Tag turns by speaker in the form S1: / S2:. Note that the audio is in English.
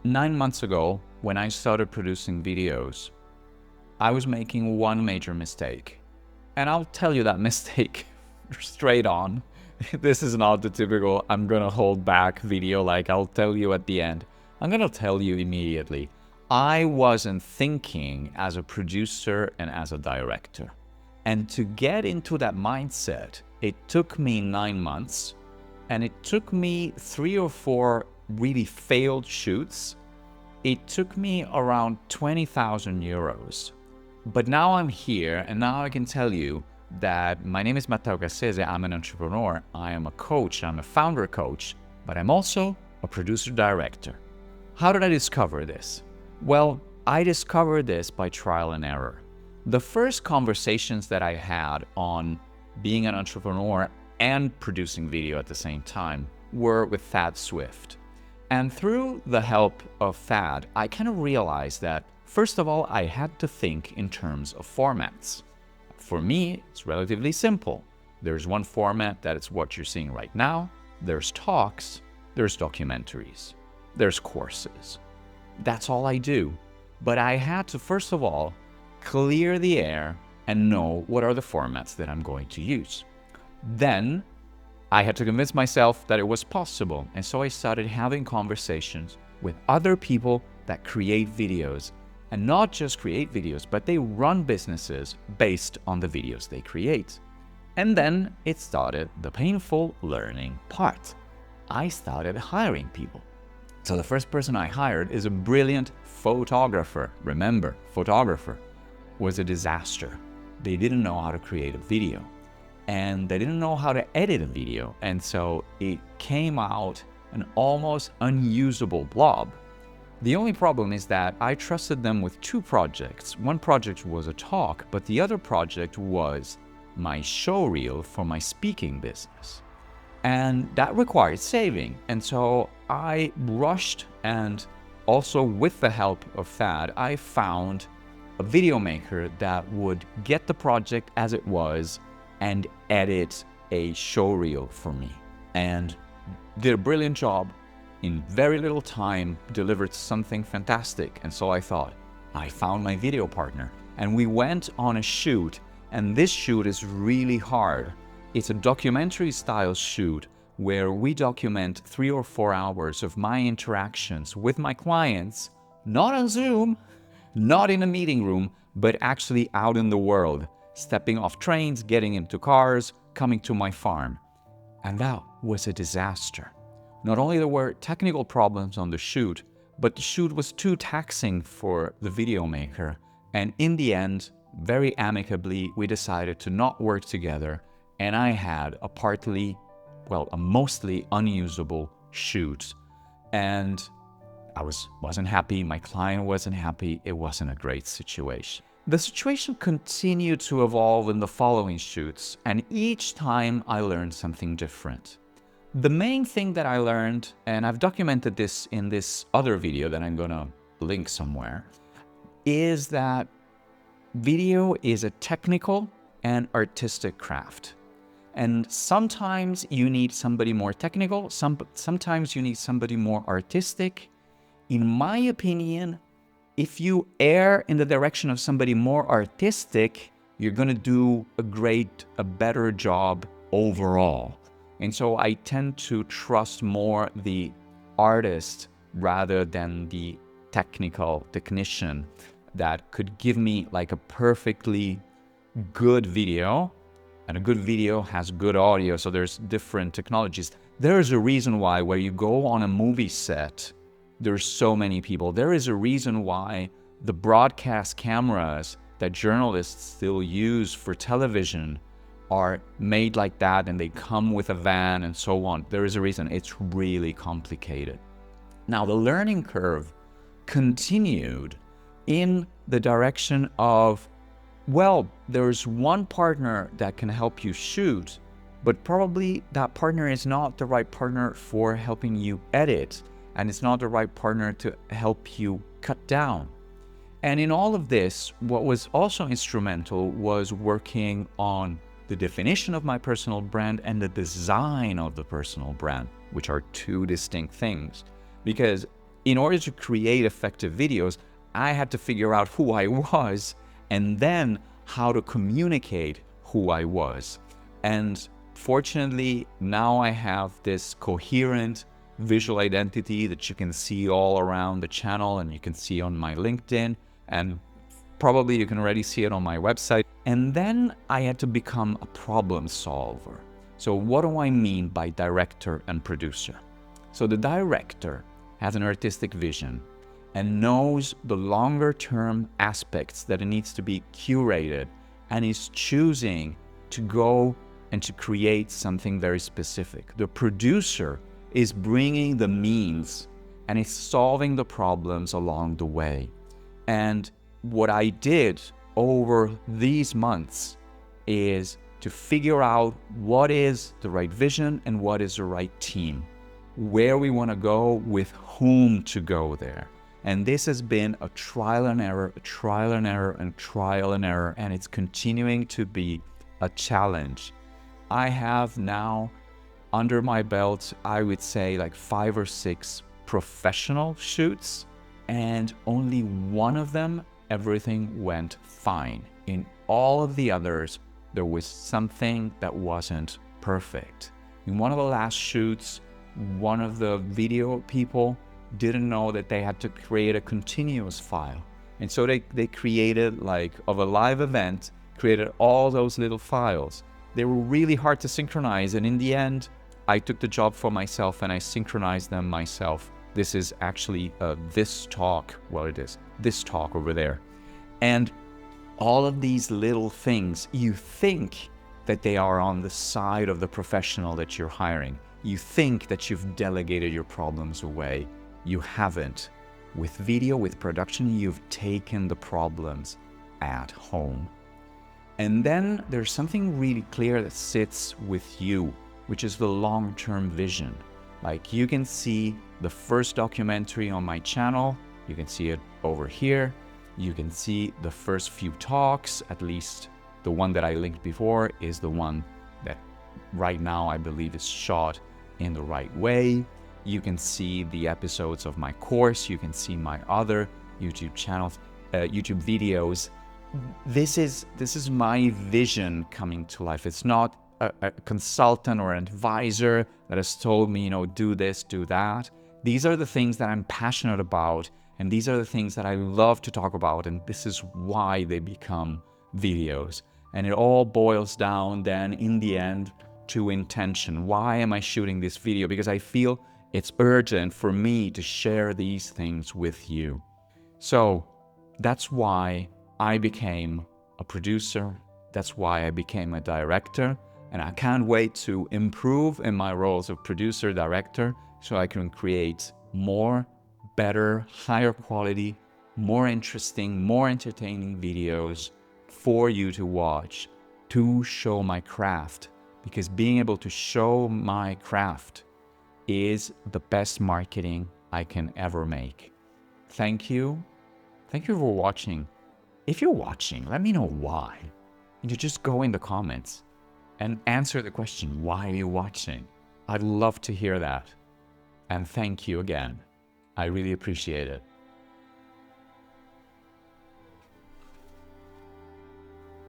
S1: 9 months ago, when I started producing videos, I was making one major mistake. And I'll tell you that mistake straight on. This is not the typical, I'm gonna hold back video like I'll tell you at the end. I'm gonna tell you immediately. I wasn't thinking as a producer and as a director. And to get into that mindset, it took me 9 months, and it took me 3 or 4 really failed shoots. It took me around 20,000 euros. But now I'm here, and now I can tell you that my name is Matteo Cassese. I'm an entrepreneur. I am a coach. I'm a founder coach, but I'm also a producer director. How did I discover this? Well, I discovered this by trial and error. The first conversations that I had on being an entrepreneur and producing video at the same time were with Thad Swift. And through the help of Thad, I kind of realized that, first of all, I had to think in terms of formats. For me, it's relatively simple. There's one format that is what you're seeing right now. There's talks, there's documentaries, there's courses. That's all I do. But I had to, first of all, clear the air and know what are the formats that I'm going to use. Then I had to convince myself that it was possible. And so I started having conversations with other people that create videos. And not just create videos, but they run businesses based on the videos they create. And then it started the painful learning part. I started hiring people. So the first person I hired is a brilliant photographer. Remember, photographer was a disaster. They didn't know how to create a video. And they didn't know how to edit a video. And so it came out an almost unusable blob. The only problem is that I trusted them with 2 projects. One project was a talk, but the other project was my show reel for my speaking business. And that required saving. And so I rushed, and also with the help of Thad, I found a video maker that would get the project as it was and edit a show reel for me. And did a brilliant job. In very little time, delivered something fantastic. And so I thought, I found my video partner. And we went on a shoot, and this shoot is really hard. It's a documentary style shoot where we document 3 or 4 hours of my interactions with my clients, not on Zoom, not in a meeting room, but actually out in the world, stepping off trains, getting into cars, coming to my farm. And that was a disaster. Not only there were technical problems on the shoot, but the shoot was too taxing for the video maker. And in the end, very amicably, we decided to not work together. And I had a mostly unusable shoot. And I wasn't happy. My client wasn't happy. It wasn't a great situation. The situation continued to evolve in the following shoots. And each time I learned something different. The main thing that I learned, and I've documented this in this other video that I'm gonna link somewhere, is that video is a technical and artistic craft. And sometimes you need somebody more technical, sometimes you need somebody more artistic. In my opinion, if you err in the direction of somebody more artistic, you're gonna do a better job overall. And so I tend to trust more the artist rather than the technician that could give me like a perfectly good video. And a good video has good audio, so there's different technologies. There is a reason why where you go on a movie set, there's so many people. There is a reason why the broadcast cameras that journalists still use for television are made like that, and they come with a van and so on. There is a reason. It's really complicated. Now, the learning curve continued in the direction of, well, there's one partner that can help you shoot, but probably that partner is not the right partner for helping you edit, and it's not the right partner to help you cut down. And in all of this, what was also instrumental was working on the definition of my personal brand and the design of the personal brand, which are 2 distinct things. Because in order to create effective videos, I had to figure out who I was and then how to communicate who I was. And fortunately, now I have this coherent visual identity that you can see all around the channel, and you can see on my LinkedIn, and probably you can already see it on my website. And then I had to become a problem solver. So what do I mean by director and producer? So the director has an artistic vision and knows the longer term aspects that it needs to be curated, and is choosing to go and to create something very specific. The producer is bringing the means and is solving the problems along the way. And what I did over these months is to figure out what is the right vision and what is the right team, where we want to go, with whom to go there. And this has been a trial and error, a trial and error, and trial and error, and it's continuing to be a challenge. I have now under my belt, I would say like 5 or 6 professional shoots, and only one of them, everything went fine. In all of the others, there was something that wasn't perfect. In one of the last shoots, one of the video people didn't know that they had to create a continuous file. And so they created, like, of a live event, created all those little files. They were really hard to synchronize, and in the end, I took the job for myself and I synchronized them myself. This is actually this talk, well, it is this talk over there. And all of these little things, you think that they are on the side of the professional that you're hiring. You think that you've delegated your problems away. You haven't. With video, with production, you've taken the problems at home. And then there's something really clear that sits with you, which is the long-term vision. Like, you can see the first documentary on my channel, you can see it over here, you can see the first few talks, at least the one that I linked before is the one that right now I believe is shot in the right way. You can see the episodes of my course, you can see my other YouTube channels, YouTube videos. This is my vision coming to life. It's not a consultant or an advisor that has told me, do this, do that. These are the things that I'm passionate about, and these are the things that I love to talk about, and this is why they become videos. And it all boils down then in the end to intention. Why am I shooting this video? Because I feel it's urgent for me to share these things with you. So that's why I became a producer. That's why I became a director. And I can't wait to improve in my roles of producer, director, so I can create more, better, higher quality, more interesting, more entertaining videos for you to watch, to show my craft. Because being able to show my craft is the best marketing I can ever make. Thank you. Thank you for watching. If you're watching, let me know why. And you just go in the comments and answer the question, why are you watching? I'd love to hear that. And thank you again. I really appreciate it.